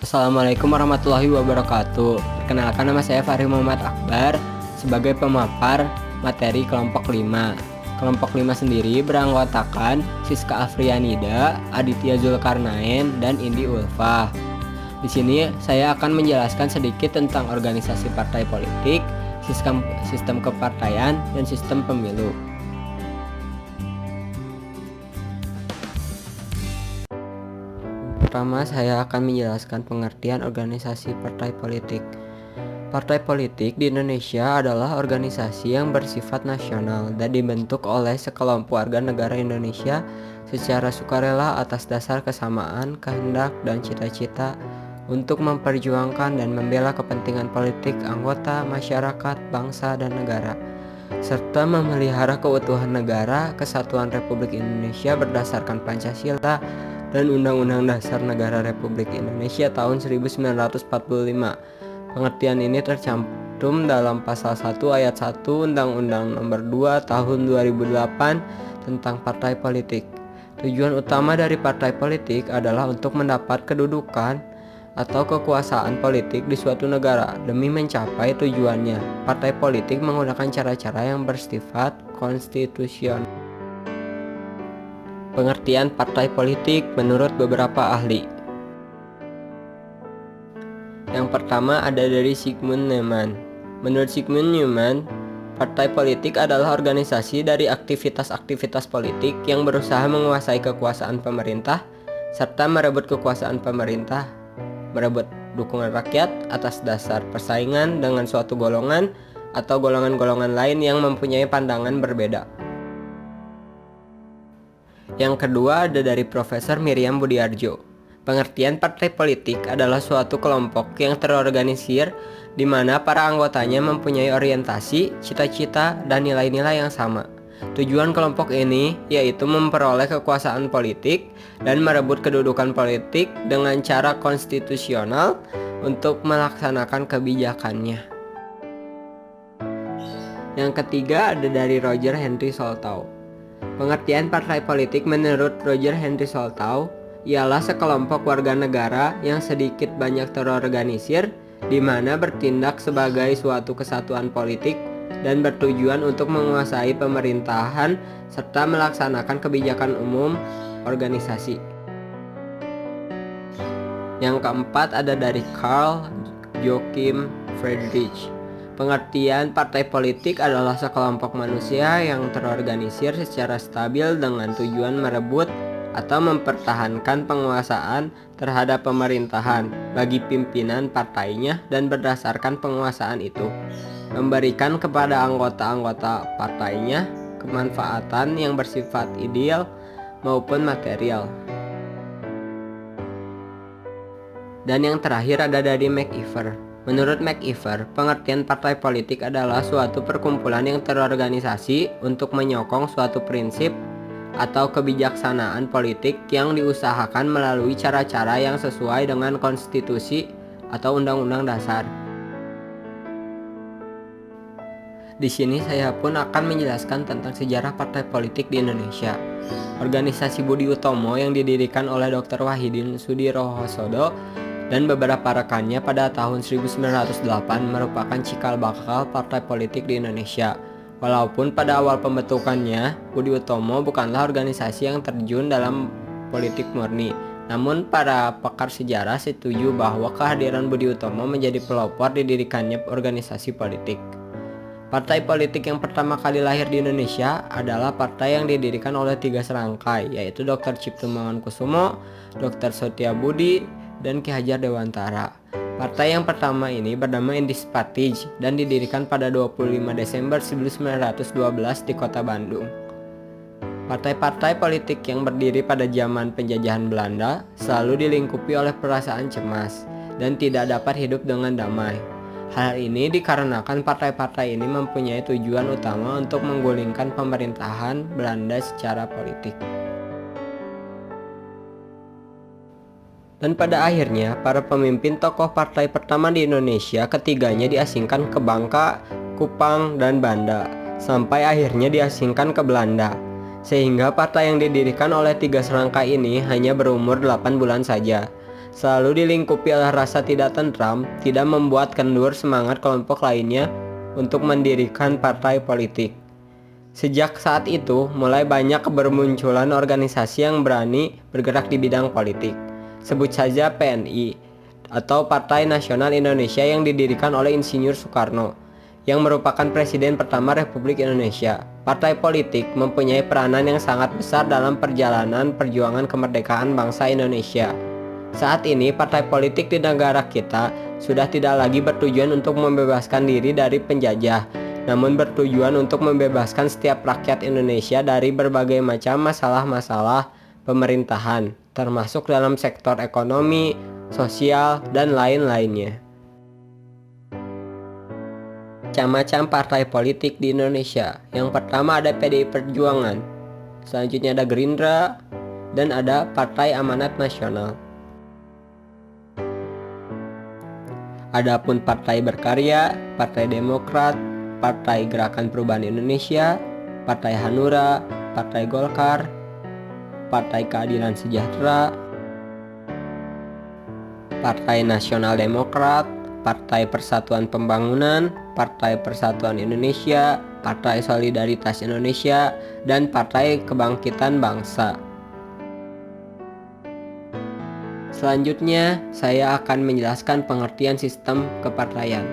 Assalamualaikum warahmatullahi wabarakatuh. Perkenalkan, nama saya Fahri Muhammad Akbar sebagai pemapar materi kelompok 5. Kelompok 5 sendiri beranggotakan Siska Afriyanida, Aditya Zulkarnain, dan Indi Ulfah. Di sini saya akan menjelaskan sedikit tentang organisasi partai politik, sistem kepartaian, dan sistem pemilu. Pertama, saya akan menjelaskan pengertian organisasi partai politik. Partai politik di Indonesia adalah organisasi yang bersifat nasional dan dibentuk oleh sekelompok warga negara Indonesia secara sukarela atas dasar kesamaan, kehendak, dan cita-cita untuk memperjuangkan dan membela kepentingan politik anggota masyarakat, bangsa, dan negara, serta memelihara keutuhan negara Kesatuan Republik Indonesia berdasarkan Pancasila dan Undang-Undang Dasar Negara Republik Indonesia tahun 1945. Pengertian ini tercantum dalam pasal 1 ayat 1 Undang-Undang Nomor 2 Tahun 2008 tentang partai politik. Tujuan utama dari partai politik adalah untuk mendapat kedudukan atau kekuasaan politik di suatu negara. Demi mencapai tujuannya, partai politik menggunakan cara-cara yang bersifat konstitusional. Pengertian partai politik menurut beberapa ahli. Yang pertama ada dari Zygmunt Neumann. Menurut Zygmunt Neumann, partai politik adalah organisasi dari aktivitas-aktivitas politik yang berusaha menguasai kekuasaan pemerintah serta merebut kekuasaan pemerintah, merebut dukungan rakyat atas dasar persaingan dengan suatu golongan atau golongan-golongan lain yang mempunyai pandangan berbeda. Yang kedua ada dari Profesor Miriam Budiarjo. Pengertian partai politik adalah suatu kelompok yang terorganisir di mana para anggotanya mempunyai orientasi, cita-cita, dan nilai-nilai yang sama. Tujuan kelompok ini yaitu memperoleh kekuasaan politik dan merebut kedudukan politik dengan cara konstitusional untuk melaksanakan kebijakannya. Yang ketiga ada dari Roger Henry Soltau. Pengertian partai politik menurut Roger Henry Soltau ialah sekelompok warga negara yang sedikit banyak terorganisir di mana bertindak sebagai suatu kesatuan politik dan bertujuan untuk menguasai pemerintahan serta melaksanakan kebijakan umum organisasi. Yang keempat ada dari Carl Joachim Friedrich. Pengertian partai politik adalah sekelompok manusia yang terorganisir secara stabil dengan tujuan merebut atau mempertahankan penguasaan terhadap pemerintahan bagi pimpinan partainya dan berdasarkan penguasaan itu memberikan kepada anggota-anggota partainya kemanfaatan yang bersifat ideal maupun material. Dan yang terakhir ada dari McIver. Menurut McIver, pengertian partai politik adalah suatu perkumpulan yang terorganisasi untuk menyokong suatu prinsip atau kebijaksanaan politik yang diusahakan melalui cara-cara yang sesuai dengan konstitusi atau undang-undang dasar. Di sini saya pun akan menjelaskan tentang sejarah partai politik di Indonesia. Organisasi Budi Utomo yang didirikan oleh Dr. Wahidin Sudirohosodo dan beberapa rekannya pada tahun 1908 merupakan cikal bakal partai politik di Indonesia. Walaupun pada awal pembentukannya, Budi Utomo bukanlah organisasi yang terjun dalam politik murni. Namun para pakar sejarah setuju bahwa kehadiran Budi Utomo menjadi pelopor didirikannya organisasi politik. Partai politik yang pertama kali lahir di Indonesia adalah partai yang didirikan oleh 3 serangkai, yaitu Dr. Cipto Mangunkusumo, Dr. Setiabudi, dan Ki Hajar Dewantara. Partai yang pertama ini bernama Indispartij dan didirikan pada 25 Desember 1912 di kota Bandung. Partai-partai politik yang berdiri pada zaman penjajahan Belanda selalu dilingkupi oleh perasaan cemas dan tidak dapat hidup dengan damai. Hal ini dikarenakan partai-partai ini mempunyai tujuan utama untuk menggulingkan pemerintahan Belanda secara politik. Dan pada akhirnya, para pemimpin tokoh partai pertama di Indonesia ketiganya diasingkan ke Bangka, Kupang, dan Banda, sampai akhirnya diasingkan ke Belanda. Sehingga partai yang didirikan oleh 3 serangkai ini hanya berumur 8 bulan saja. selalu dilingkupi oleh rasa tidak tentram, tidak membuat kendur semangat kelompok lainnya untuk mendirikan partai politik. Sejak saat itu, mulai banyak bermunculan organisasi yang berani bergerak di bidang politik. Sebut saja PNI, atau Partai Nasional Indonesia yang didirikan oleh Insinyur Soekarno, yang merupakan Presiden pertama Republik Indonesia. Partai politik mempunyai peranan yang sangat besar dalam perjalanan perjuangan kemerdekaan bangsa Indonesia. Saat ini, partai politik di negara kita sudah tidak lagi bertujuan untuk membebaskan diri dari penjajah, namun bertujuan untuk membebaskan setiap rakyat Indonesia dari berbagai macam masalah-masalah pemerintahan, termasuk dalam sektor ekonomi, sosial, dan lain-lainnya. Macam-macam partai politik di Indonesia. Yang pertama ada PDI Perjuangan, selanjutnya ada Gerindra, dan ada Partai Amanat Nasional. Adapun Partai Berkarya, Partai Demokrat, Partai Gerakan Perubahan Indonesia, Partai Hanura, Partai Golkar, Partai Keadilan Sejahtera, Partai Nasional Demokrat, Partai Persatuan Pembangunan, Partai Persatuan Indonesia, Partai Solidaritas Indonesia, dan Partai Kebangkitan Bangsa. Selanjutnya, saya akan menjelaskan pengertian sistem kepartaian.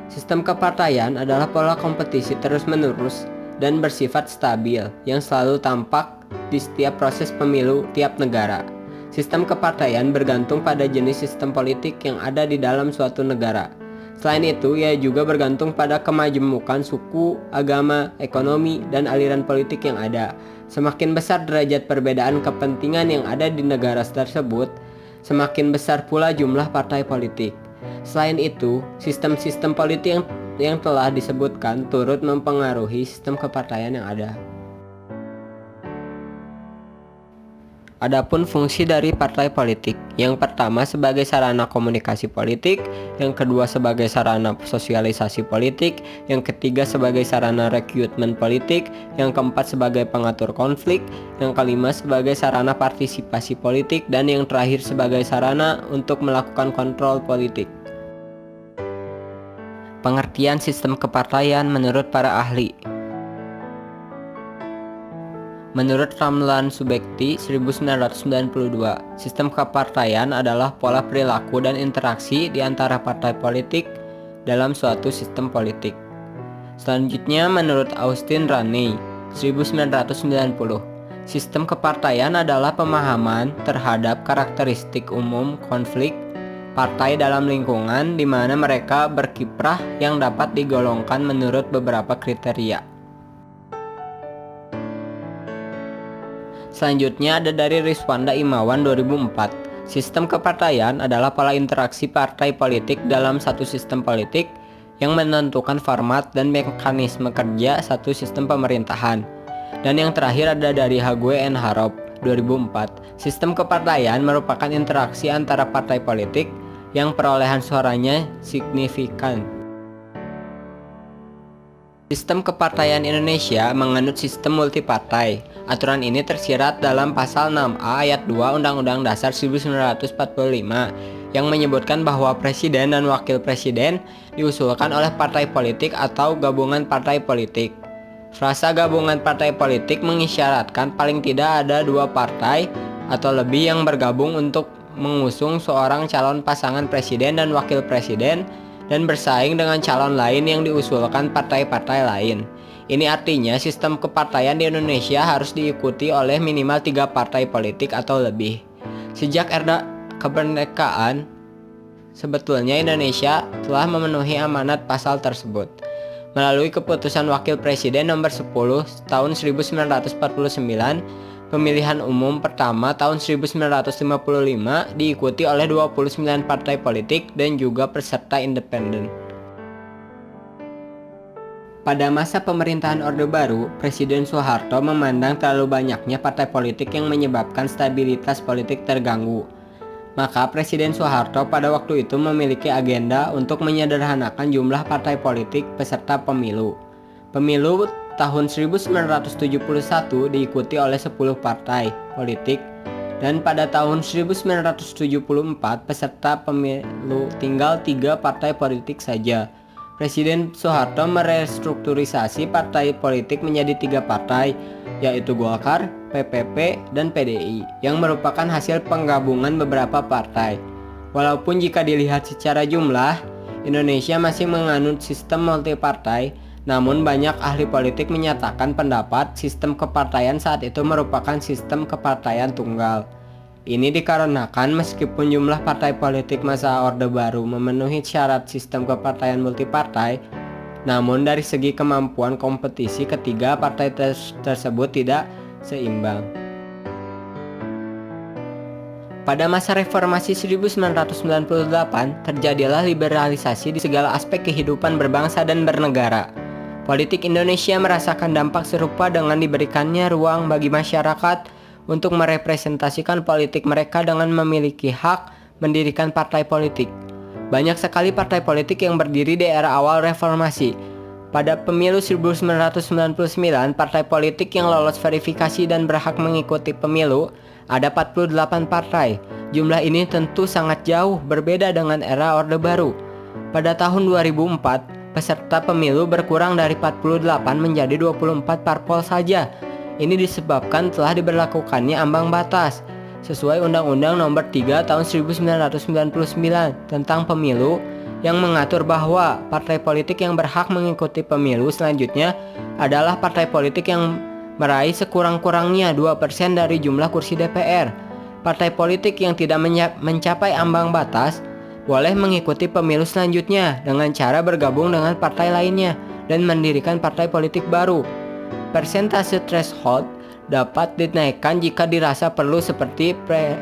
Sistem kepartaian adalah pola kompetisi terus-menerus dan bersifat stabil yang selalu tampak di setiap proses pemilu tiap negara. Sistem kepartaian bergantung pada jenis sistem politik yang ada di dalam suatu negara. Selain itu, ia juga bergantung pada kemajemukan suku, agama, ekonomi, dan aliran politik yang ada. Semakin besar derajat perbedaan kepentingan yang ada di negara tersebut, semakin besar pula jumlah partai politik. Selain itu, sistem-sistem politik yang telah disebutkan turut mempengaruhi sistem kepartaian yang ada. Adapun fungsi dari partai politik, yang pertama sebagai sarana komunikasi politik, yang kedua sebagai sarana sosialisasi politik, yang ketiga sebagai sarana rekrutmen politik, yang keempat sebagai pengatur konflik, yang kelima sebagai sarana partisipasi politik, dan yang terakhir sebagai sarana untuk melakukan kontrol politik. Pengertian sistem kepartaian menurut para ahli. Menurut Ramlan Subekti 1992, sistem kepartaian adalah pola perilaku dan interaksi di antara partai politik dalam suatu sistem politik. Selanjutnya, menurut Austin Raney 1990, sistem kepartaian adalah pemahaman terhadap karakteristik umum konflik partai dalam lingkungan di mana mereka berkiprah yang dapat digolongkan menurut beberapa kriteria. Selanjutnya ada dari Riswanda Imawan 2004. Sistem kepartaian adalah pola interaksi partai politik dalam satu sistem politik yang menentukan format dan mekanisme kerja satu sistem pemerintahan. Dan yang terakhir ada dari Hague and Harop 2004. Sistem kepartaian merupakan interaksi antara partai politik yang perolehan suaranya signifikan. Sistem kepartaian Indonesia menganut sistem multipartai. Aturan ini tersirat dalam pasal 6A ayat 2 Undang-Undang Dasar 1945 yang menyebutkan bahwa presiden dan wakil presiden diusulkan oleh partai politik atau gabungan partai politik. Frasa gabungan partai politik mengisyaratkan paling tidak ada dua partai atau lebih yang bergabung untuk mengusung seorang calon pasangan presiden dan wakil presiden dan bersaing dengan calon lain yang diusulkan partai-partai lain. Ini artinya sistem kepartaian di Indonesia harus diikuti oleh minimal 3 partai politik atau lebih. Sejak era kemerdekaan, sebetulnya Indonesia telah memenuhi amanat pasal tersebut. Melalui keputusan Wakil Presiden nomor 10 tahun 1949, pemilihan umum pertama tahun 1955 diikuti oleh 29 partai politik dan juga peserta independen. Pada masa pemerintahan Orde Baru, Presiden Soeharto memandang terlalu banyaknya partai politik yang menyebabkan stabilitas politik terganggu. Maka Presiden Soeharto pada waktu itu memiliki agenda untuk menyederhanakan jumlah partai politik peserta pemilu. Pemilu tahun 1971 diikuti oleh 10 partai politik Dan pada tahun 1974 peserta pemilu tinggal 3 partai politik saja. Presiden Soeharto merestrukturisasi partai politik menjadi 3 partai, yaitu Golkar, PPP, dan PDI, yang merupakan hasil penggabungan beberapa partai. Walaupun jika dilihat secara jumlah, Indonesia masih menganut sistem multipartai, namun banyak ahli politik menyatakan pendapat sistem kepartaian saat itu merupakan sistem kepartaian tunggal. Ini dikarenakan meskipun jumlah partai politik masa Orde Baru memenuhi syarat sistem kepartaian multipartai, namun dari segi kemampuan kompetisi ketiga partai tersebut tidak seimbang. Pada masa reformasi 1998, terjadilah liberalisasi di segala aspek kehidupan berbangsa dan bernegara. Politik Indonesia merasakan dampak serupa dengan diberikannya ruang bagi masyarakat untuk merepresentasikan politik mereka dengan memiliki hak mendirikan partai politik. Banyak sekali partai politik yang berdiri di era awal reformasi. Pada pemilu 1999, partai politik yang lolos verifikasi dan berhak mengikuti pemilu ada 48 partai. Jumlah ini tentu sangat jauh berbeda dengan era Orde Baru. Pada tahun 2004, peserta pemilu berkurang dari 48 menjadi 24 parpol saja. Ini disebabkan telah diberlakukannya ambang batas sesuai Undang-Undang Nomor 3 Tahun 1999 tentang Pemilu yang mengatur bahwa partai politik yang berhak mengikuti pemilu selanjutnya adalah partai politik yang meraih sekurang-kurangnya 2% dari jumlah kursi DPR. Partai politik yang tidak mencapai ambang batas boleh mengikuti pemilu selanjutnya dengan cara bergabung dengan partai lainnya dan mendirikan partai politik baru. Persentase threshold dapat dinaikkan jika dirasa perlu seperti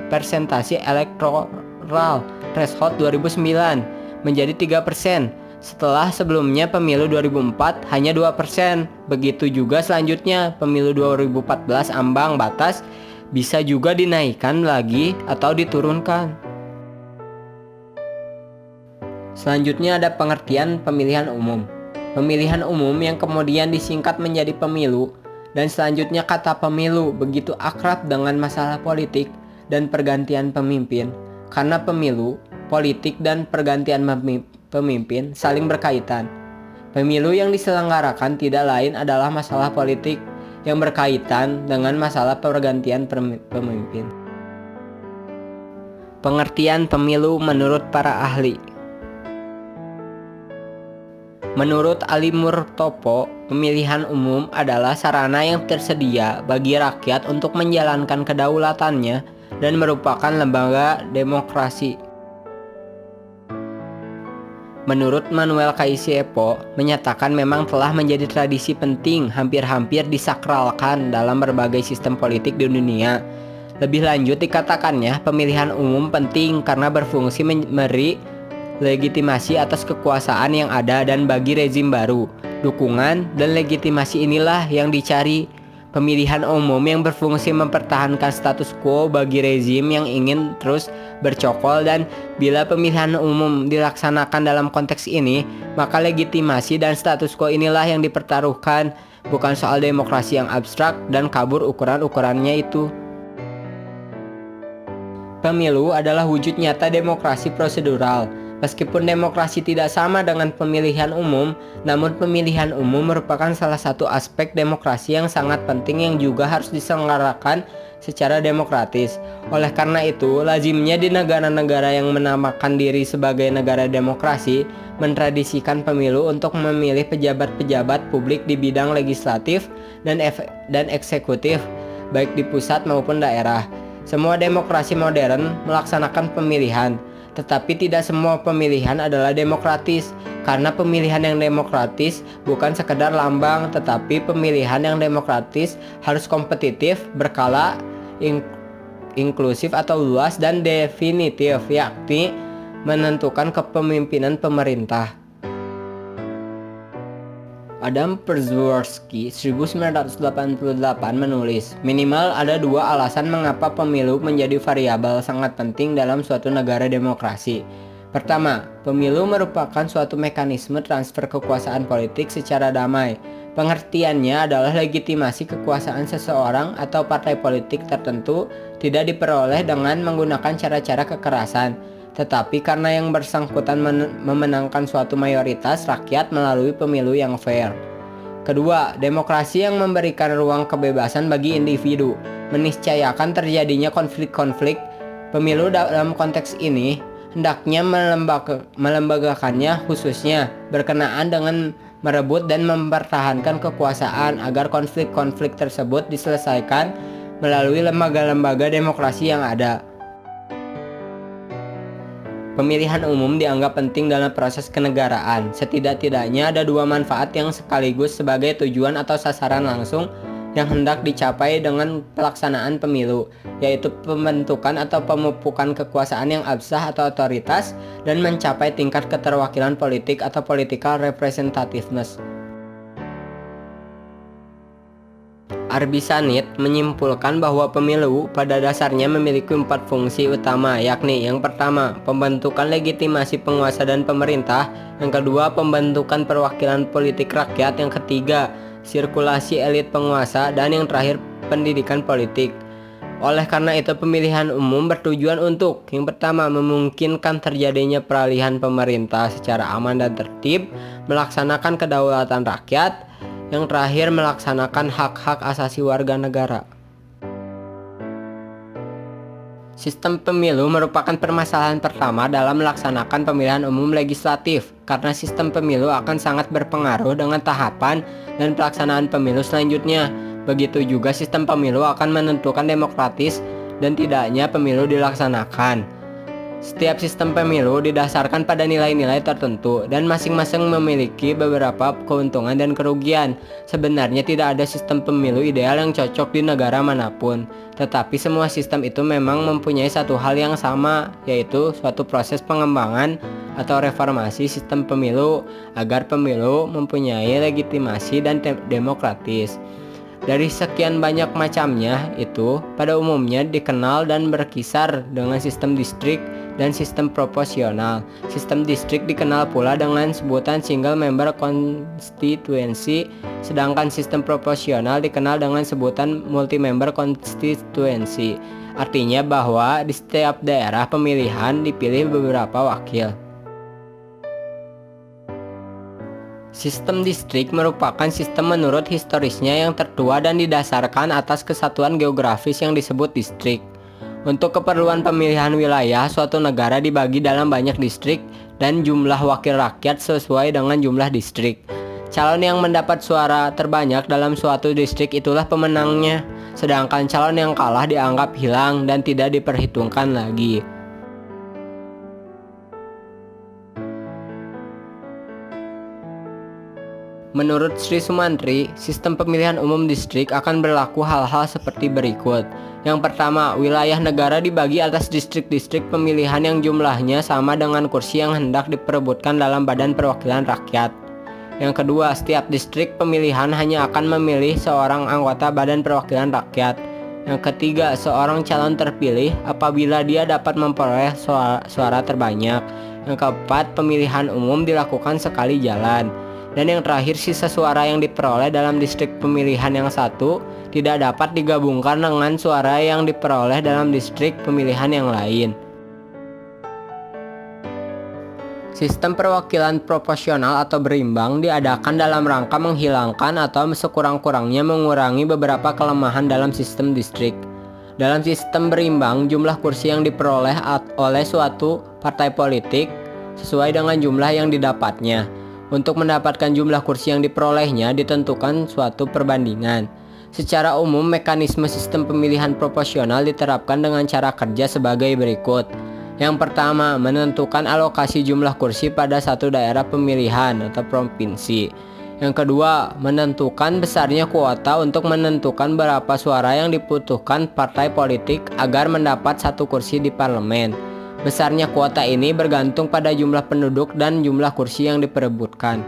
persentase elektoral threshold 2009 menjadi 3%. Setelah sebelumnya pemilu 2004 hanya 2%. Begitu juga selanjutnya pemilu 2014 ambang batas bisa juga dinaikkan lagi atau diturunkan. Selanjutnya ada pengertian pemilihan umum. Pemilihan umum yang kemudian disingkat menjadi pemilu, dan selanjutnya kata pemilu begitu akrab dengan masalah politik dan pergantian pemimpin, karena pemilu, politik, dan pergantian pemimpin saling berkaitan. Pemilu yang diselenggarakan tidak lain adalah masalah politik yang berkaitan dengan masalah pergantian pemimpin. Pengertian pemilu menurut para ahli. Menurut Ali Murtopo, pemilihan umum adalah sarana yang tersedia bagi rakyat untuk menjalankan kedaulatannya dan merupakan lembaga demokrasi. Menurut Manuel Kaisiepo, menyatakan memang telah menjadi tradisi penting hampir-hampir disakralkan dalam berbagai sistem politik di dunia. Lebih lanjut dikatakannya, pemilihan umum penting karena berfungsi memberi legitimasi atas kekuasaan yang ada dan bagi rezim baru. Dukungan dan legitimasi inilah yang dicari. Pemilihan umum yang berfungsi mempertahankan status quo bagi rezim yang ingin terus bercokol, dan bila pemilihan umum dilaksanakan dalam konteks ini, maka legitimasi dan status quo inilah yang dipertaruhkan, bukan soal demokrasi yang abstrak dan kabur ukuran-ukurannya itu. Pemilu adalah wujud nyata demokrasi prosedural. Meskipun demokrasi tidak sama dengan pemilihan umum, namun pemilihan umum merupakan salah satu aspek demokrasi yang sangat penting yang juga harus diselenggarakan secara demokratis. Oleh karena itu, lazimnya di negara-negara yang menamakan diri sebagai negara demokrasi mentradisikan pemilu untuk memilih pejabat-pejabat publik di bidang legislatif dan eksekutif, baik di pusat maupun daerah. Semua demokrasi modern melaksanakan pemilihan, tetapi tidak semua pemilihan adalah demokratis, karena pemilihan yang demokratis bukan sekedar lambang, tetapi pemilihan yang demokratis harus kompetitif, berkala, inklusif atau luas, dan definitif, yakni menentukan kepemimpinan pemerintah. Adam Przeworski 1988 menulis, minimal ada 2 alasan mengapa pemilu menjadi variabel sangat penting dalam suatu negara demokrasi. Pertama, pemilu merupakan suatu mekanisme transfer kekuasaan politik secara damai. Pengertiannya adalah legitimasi kekuasaan seseorang atau partai politik tertentu tidak diperoleh dengan menggunakan cara-cara kekerasan, tetapi karena yang bersangkutan memenangkan suatu mayoritas rakyat melalui pemilu yang fair. Kedua, demokrasi yang memberikan ruang kebebasan bagi individu, meniscayakan terjadinya konflik-konflik. Pemilu dalam konteks ini hendaknya melembagakannya khususnya berkenaan dengan merebut dan mempertahankan kekuasaan agar konflik-konflik tersebut diselesaikan melalui lembaga-lembaga demokrasi yang ada. Pemilihan umum dianggap penting dalam proses kenegaraan. Setidak-tidaknya ada dua manfaat yang sekaligus sebagai tujuan atau sasaran langsung yang hendak dicapai dengan pelaksanaan pemilu, yaitu pembentukan atau pemupukan kekuasaan yang absah atau otoritas dan mencapai tingkat keterwakilan politik atau political representativeness. Arbisanit menyimpulkan bahwa pemilu pada dasarnya memiliki 4 fungsi utama, yakni yang pertama, pembentukan legitimasi penguasa dan pemerintah, yang kedua, pembentukan perwakilan politik rakyat, yang ketiga, sirkulasi elit penguasa, dan yang terakhir, pendidikan politik. Oleh karena itu, pemilihan umum bertujuan untuk yang pertama, memungkinkan terjadinya peralihan pemerintah secara aman dan tertib, melaksanakan kedaulatan rakyat, yang terakhir melaksanakan hak-hak asasi warga negara. Sistem pemilu merupakan permasalahan pertama dalam melaksanakan pemilihan umum legislatif, karena sistem pemilu akan sangat berpengaruh dengan tahapan dan pelaksanaan pemilu selanjutnya. Begitu juga sistem pemilu akan menentukan demokratis dan tidaknya pemilu dilaksanakan. Setiap sistem pemilu didasarkan pada nilai-nilai tertentu dan masing-masing memiliki beberapa keuntungan dan kerugian. Sebenarnya tidak ada sistem pemilu ideal yang cocok di negara manapun, tetapi semua sistem itu memang mempunyai satu hal yang sama, yaitu suatu proses pengembangan atau reformasi sistem pemilu agar pemilu mempunyai legitimasi dan demokratis. Dari sekian banyak macamnya itu, pada umumnya dikenal dan berkisar dengan sistem distrik dan sistem proporsional. Sistem distrik dikenal pula dengan sebutan single member constituency, sedangkan sistem proporsional dikenal dengan sebutan multi-member constituency. Artinya bahwa di setiap daerah pemilihan dipilih beberapa wakil. Sistem distrik merupakan sistem menurut historisnya yang tertua dan didasarkan atas kesatuan geografis yang disebut distrik. Untuk keperluan pemilihan wilayah, suatu negara dibagi dalam banyak distrik dan jumlah wakil rakyat sesuai dengan jumlah distrik. Calon yang mendapat suara terbanyak dalam suatu distrik itulah pemenangnya, sedangkan calon yang kalah dianggap hilang dan tidak diperhitungkan lagi. Menurut Sri Sumantri, sistem pemilihan umum distrik akan berlaku hal-hal seperti berikut. Yang pertama, wilayah negara dibagi atas distrik-distrik pemilihan yang jumlahnya sama dengan kursi yang hendak diperebutkan dalam Badan Perwakilan Rakyat. Yang kedua, setiap distrik pemilihan hanya akan memilih seorang anggota Badan Perwakilan Rakyat. Yang ketiga, seorang calon terpilih apabila dia dapat memperoleh suara terbanyak. Yang keempat, pemilihan umum dilakukan sekali jalan. Dan yang terakhir, sisa suara yang diperoleh dalam distrik pemilihan yang satu tidak dapat digabungkan dengan suara yang diperoleh dalam distrik pemilihan yang lain. Sistem perwakilan proporsional atau berimbang diadakan dalam rangka menghilangkan atau sekurang-kurangnya mengurangi beberapa kelemahan dalam sistem distrik. Dalam sistem berimbang, jumlah kursi yang diperoleh oleh suatu partai politik sesuai dengan jumlah yang didapatnya. Untuk mendapatkan jumlah kursi yang diperolehnya ditentukan suatu perbandingan. Secara umum, mekanisme sistem pemilihan proporsional diterapkan dengan cara kerja sebagai berikut. Yang pertama, menentukan alokasi jumlah kursi pada satu daerah pemilihan atau provinsi. Yang kedua, menentukan besarnya kuota untuk menentukan berapa suara yang dibutuhkan partai politik agar mendapat satu kursi di parlemen. Besarnya kuota ini bergantung pada jumlah penduduk dan jumlah kursi yang diperebutkan.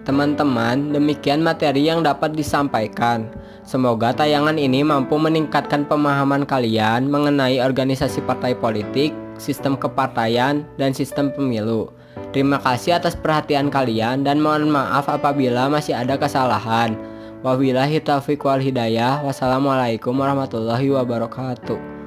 Teman-teman, demikian materi yang dapat disampaikan. Semoga tayangan ini mampu meningkatkan pemahaman kalian mengenai organisasi partai politik, sistem kepartaian, dan sistem pemilu. Terima kasih atas perhatian kalian dan mohon maaf apabila masih ada kesalahan. Wabillahi taufiq wal hidayah. Wassalamualaikum warahmatullahi wabarakatuh.